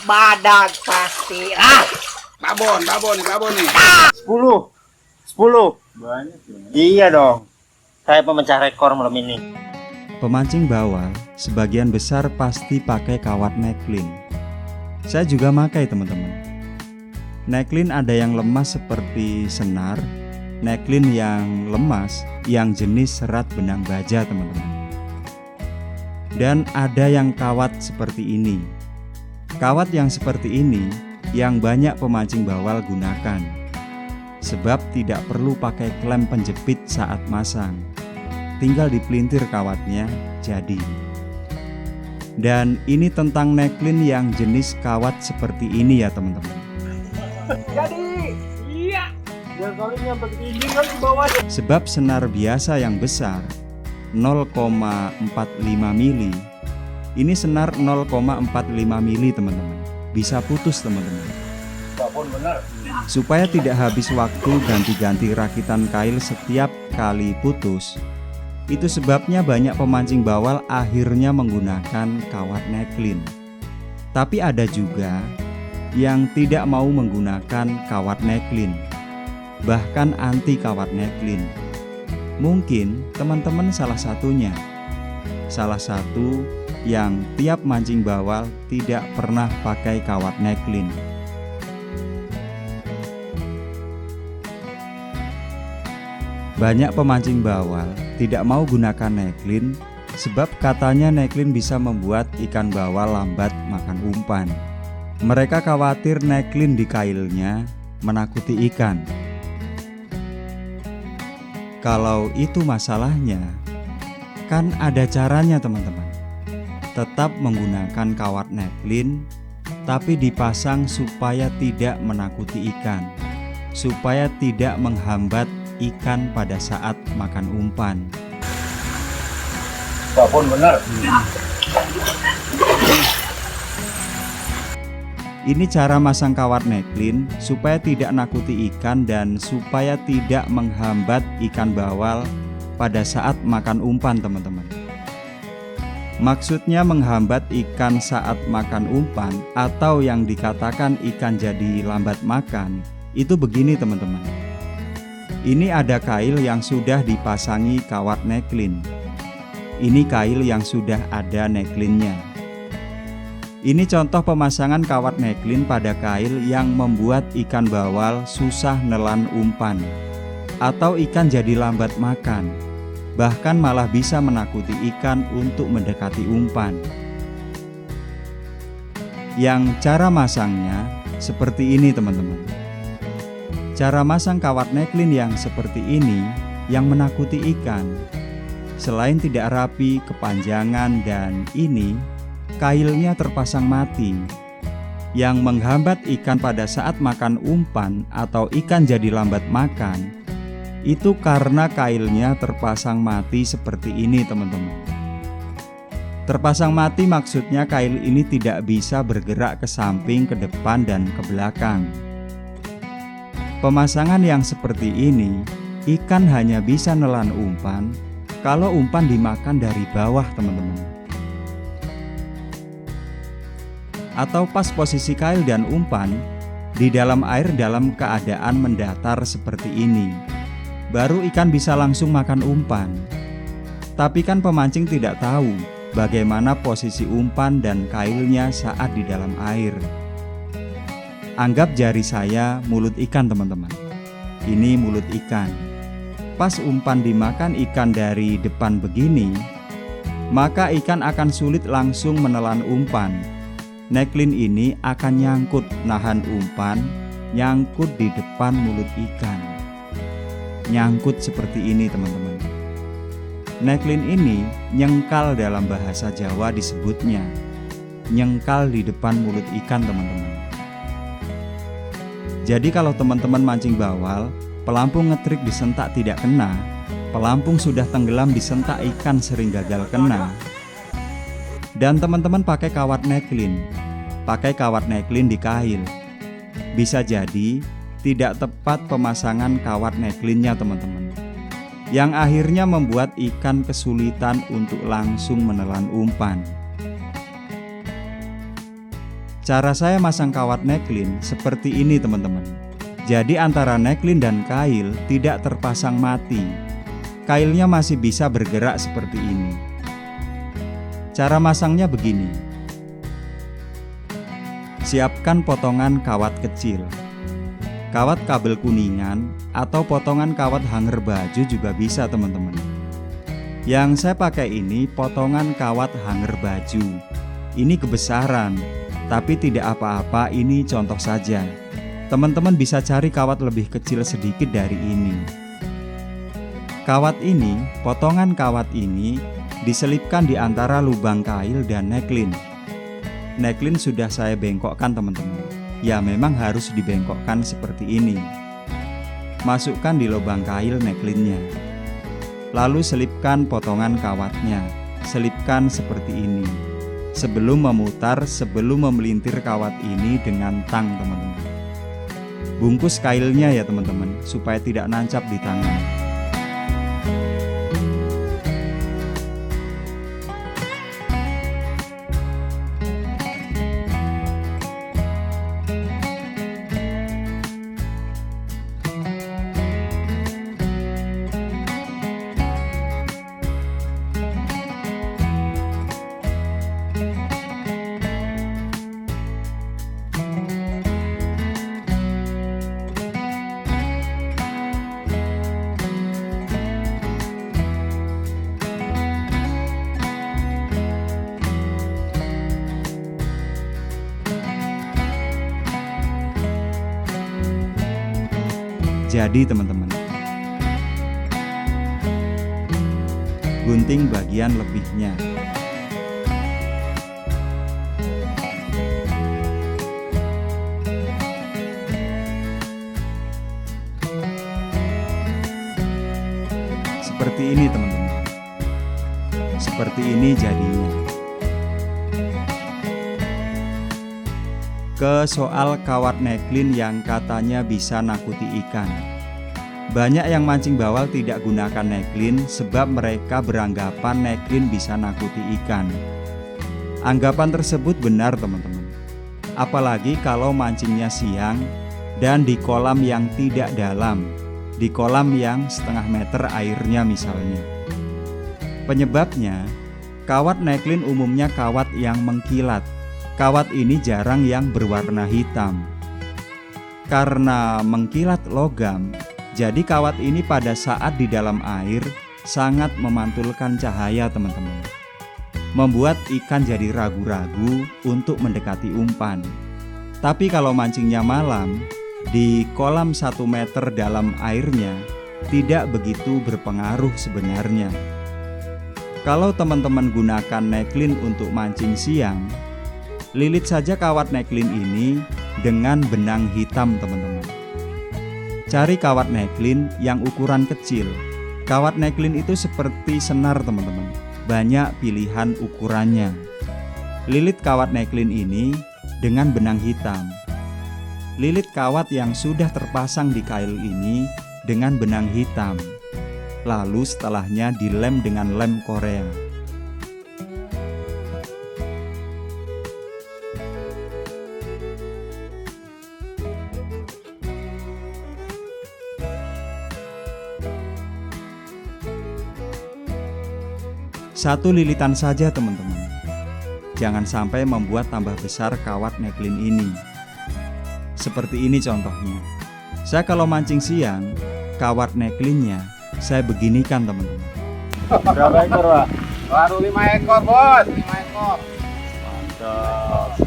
badak pasti. Babon nih. 10. Banyak ya. Iya dong. Saya pemecah rekor malam ini. Pemancing bawal sebagian besar pasti pakai kawat neklin. Saya juga pakai teman-teman. Neklin ada yang lemas seperti senar, neklin yang lemas yang jenis serat benang baja teman-teman. Dan ada yang kawat seperti ini. Kawat yang seperti ini yang banyak pemancing bawal gunakan. Sebab tidak perlu pakai klem penjepit saat masang. Tinggal dipelintir kawatnya jadi. Dan ini tentang neklin yang jenis kawat seperti ini ya teman-teman. Jadi, iya. Biar kali nyampe tinggi kan ke bawah. Sebab senar biasa yang besar 0,45 mili, ini senar 0,45 mili teman-teman. Bisa putus teman-teman. Babon benar. Supaya tidak habis waktu ganti-ganti rakitan kail setiap kali putus, itu sebabnya banyak pemancing bawal akhirnya menggunakan kawat neklin. Tapi ada juga yang tidak mau menggunakan kawat neklin, bahkan anti kawat neklin. Mungkin teman-teman salah satunya. Salah satu yang tiap mancing bawal tidak pernah pakai kawat neklin. Banyak pemancing bawal tidak mau gunakan neklin sebab katanya neklin bisa membuat ikan bawal lambat makan umpan. Mereka khawatir neklin di kailnya menakuti ikan. Kalau itu masalahnya, kan ada caranya teman-teman. Tetap menggunakan kawat neklin, tapi dipasang supaya tidak menakuti ikan, supaya tidak menghambat ikan pada saat makan umpan. Babon benar. Ini cara masang kawat neklin supaya tidak nakuti ikan dan supaya tidak menghambat ikan bawal pada saat makan umpan teman-teman. Maksudnya menghambat ikan saat makan umpan atau yang dikatakan ikan jadi lambat makan, itu begini teman-teman. Ini ada kail yang sudah dipasangi kawat neklin. Ini kail yang sudah ada neklinnya. Ini contoh pemasangan kawat neklin pada kail yang membuat ikan bawal susah nelan umpan, atau ikan jadi lambat makan, bahkan malah bisa menakuti ikan untuk mendekati umpan. Yang cara masangnya seperti ini teman-teman. Cara masang kawat neklin yang seperti ini yang menakuti ikan, selain tidak rapi, kepanjangan, dan ini kailnya terpasang mati yang menghambat ikan pada saat makan umpan atau ikan jadi lambat makan. Itu karena kailnya terpasang mati seperti ini teman-teman. Terpasang mati maksudnya kail ini tidak bisa bergerak ke samping, ke depan, dan ke belakang. Pemasangan yang seperti ini, ikan hanya bisa nelan umpan kalau umpan dimakan dari bawah teman-teman. Atau pas posisi kail dan umpan di dalam air dalam keadaan mendatar seperti ini, baru ikan bisa langsung makan umpan. Tapi kan pemancing tidak tahu bagaimana posisi umpan dan kailnya saat di dalam air. Anggap jari saya mulut ikan teman-teman. Ini mulut ikan. Pas umpan dimakan ikan dari depan begini, maka ikan akan sulit langsung menelan umpan. Neklin ini akan nyangkut nahan umpan, nyangkut di depan mulut ikan. Nyangkut seperti ini teman-teman. Neklin ini nyengkal dalam bahasa Jawa disebutnya. Nyengkal di depan mulut ikan teman-teman. Jadi kalau teman-teman mancing bawal, pelampung ngetrik disentak tidak kena, pelampung sudah tenggelam disentak ikan sering gagal kena, dan teman-teman pakai kawat neklin di kail, bisa jadi tidak tepat pemasangan kawat neklinnya teman-teman, yang akhirnya membuat ikan kesulitan untuk langsung menelan umpan. Cara saya masang kawat neklin seperti ini teman-teman. Jadi antara neklin dan kail tidak terpasang mati. Kailnya masih bisa bergerak seperti ini. Cara masangnya begini. Siapkan potongan kawat kecil, kawat kabel kuningan, atau potongan kawat hanger baju juga bisa teman-teman. Yang saya pakai ini potongan kawat hanger baju. Ini kebesaran, tapi tidak apa-apa, ini contoh saja. Teman-teman bisa cari kawat lebih kecil sedikit dari ini. Kawat ini, potongan kawat ini diselipkan di antara lubang kail dan neklin. Neklin sudah saya bengkokkan teman-teman. Ya memang harus dibengkokkan seperti ini. Masukkan di lubang kail neklinnya. Lalu selipkan potongan kawatnya. Selipkan seperti ini. Sebelum memutar, sebelum memelintir kawat ini dengan tang teman-teman. Bungkus kailnya ya teman-teman, supaya tidak nancap di tangan. Jadi teman-teman, gunting bagian lebihnya. Seperti ini teman-teman. Seperti ini jadinya. Ke soal kawat neklin yang katanya bisa nakuti ikan. Banyak yang mancing bawal tidak gunakan neklin sebab mereka beranggapan neklin bisa nakuti ikan. Anggapan tersebut benar teman-teman. Apalagi kalau mancingnya siang dan di kolam yang tidak dalam, di kolam yang setengah meter airnya misalnya. Penyebabnya, kawat neklin umumnya kawat yang mengkilat. Kawat ini jarang yang berwarna hitam. Karena mengkilat logam, jadi kawat ini pada saat di dalam air sangat memantulkan cahaya teman-teman. Membuat ikan jadi ragu-ragu untuk mendekati umpan. Tapi kalau mancingnya malam, di kolam 1 meter dalam airnya, tidak begitu berpengaruh sebenarnya. Kalau teman-teman gunakan neklin untuk mancing siang, lilit saja kawat neklin ini dengan benang hitam teman-teman. Cari kawat neklin yang ukuran kecil. Kawat neklin itu seperti senar teman-teman. Banyak pilihan ukurannya. Lilit kawat neklin ini dengan benang hitam. Lilit kawat yang sudah terpasang di kail ini dengan benang hitam. Lalu setelahnya dilem dengan lem Korea. Satu lilitan saja teman-teman. Jangan sampai membuat tambah besar kawat neklin ini. Seperti ini contohnya. Saya kalau mancing siang, kawat neklinnya saya beginikan teman-teman. Berapa ekor, Pak? Baru 5 ekor, Bos. 5 ekor. Mantap.